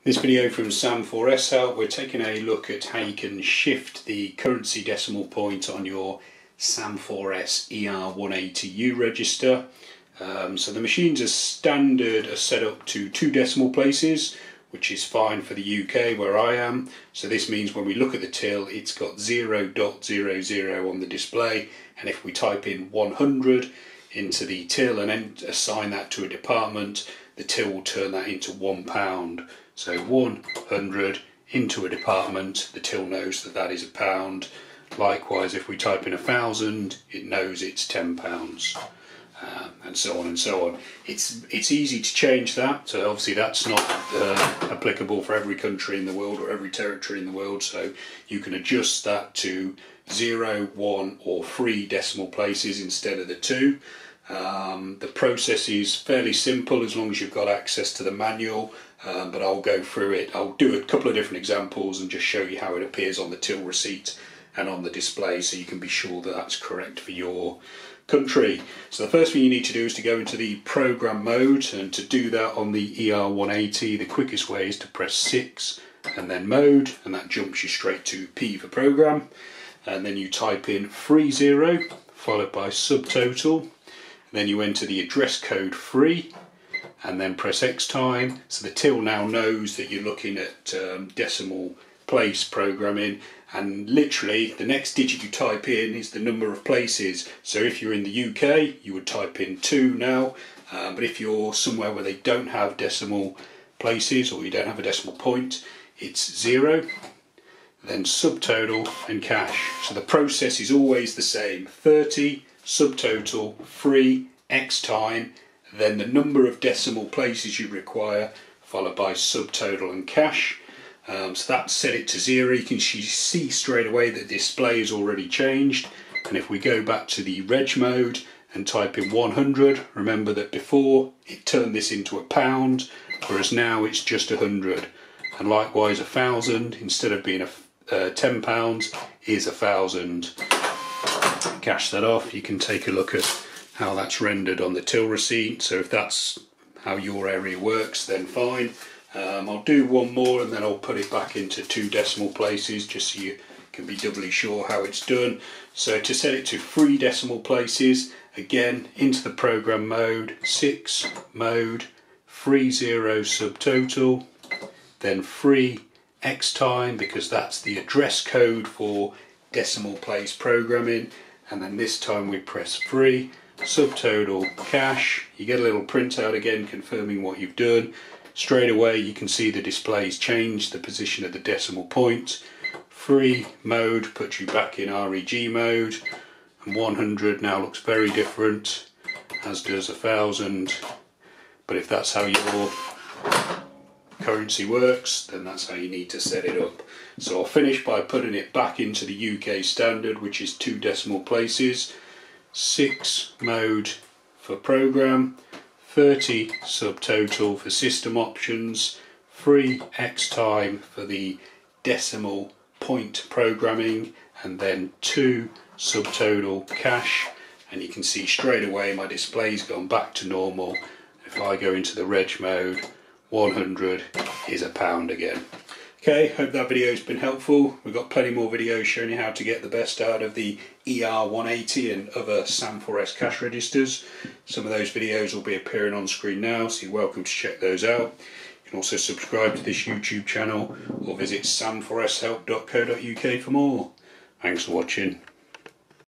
This video from Sam4S Help, we're taking a look at how you can shift the currency decimal point on your Sam4S ER180U register. So the machines as standard are set up to 2 decimal places, which is fine for the UK where I am. So this means when we look at the till, it's got 0.00 on the display, and if we type in 100 into the till and then assign that to a department, the till will turn that into £1. So 100 into a department, the till knows that that is £1. Likewise, if we type in 1,000, it knows it's £10. And so on and so on. It's easy to change that, so obviously that's not applicable for every country in the world or every territory in the world, so you can adjust that to 0, 1 or 3 decimal places instead of the 2. The process is fairly simple as long as you've got access to the manual, but I'll go through it. I'll do a couple of different examples and just show you how it appears on the till receipt and on the display, so you can be sure that that's correct for your country. So the first thing you need to do is to go into the program mode, and to do that on the ER180 the quickest way is to press 6 and then mode, and that jumps you straight to P for program, and then you type in 30 followed by subtotal, and then you enter the address code 3 and then press X time. So the till now knows that you're looking at decimal place programming, and literally the next digit you type in is the number of places. So if you're in the UK, you would type in 2 now, but if you're somewhere where they don't have decimal places or you don't have a decimal point, it's 0, then subtotal and cash. So the process is always the same: 30, subtotal, 3, X time, then the number of decimal places you require, followed by subtotal and cash. So that set it to 0. You can see straight away that the display is already changed. And if we go back to the reg mode and type in 100, remember that before it turned this into £1, whereas now it's just 100. And likewise 1,000, instead of being £10, is 1,000. Cash that off. You can take a look at how that's rendered on the till receipt. So if that's how your area works, then fine. I'll do one more and then I'll put it back into 2 decimal places just so you can be doubly sure how it's done. So to set it to 3 decimal places, again into the program mode, 6 mode, 30 subtotal, then 3 X time because that's the address code for decimal place programming, and then this time we press 3 subtotal cash. You get a little printout again confirming what you've done. Straight away you can see the display's changed the position of the decimal point. 3 mode puts you back in REG mode, and 100 now looks very different, as does 1,000. But if that's how your currency works, then that's how you need to set it up. So I'll finish by putting it back into the UK standard, which is 2 decimal places. 6 mode for program, 30 subtotal for system options, 3 X time for the decimal point programming, and then 2 subtotal cash. And you can see straight away my display's gone back to normal. If I go into the reg mode, 100 is £1 again. Okay, hope that video has been helpful. We've got plenty more videos showing you how to get the best out of the ER180 and other Sam4S cash registers. Some of those videos will be appearing on screen now, so you're welcome to check those out. You can also subscribe to this YouTube channel or visit sam4shelp.co.uk for more. Thanks for watching.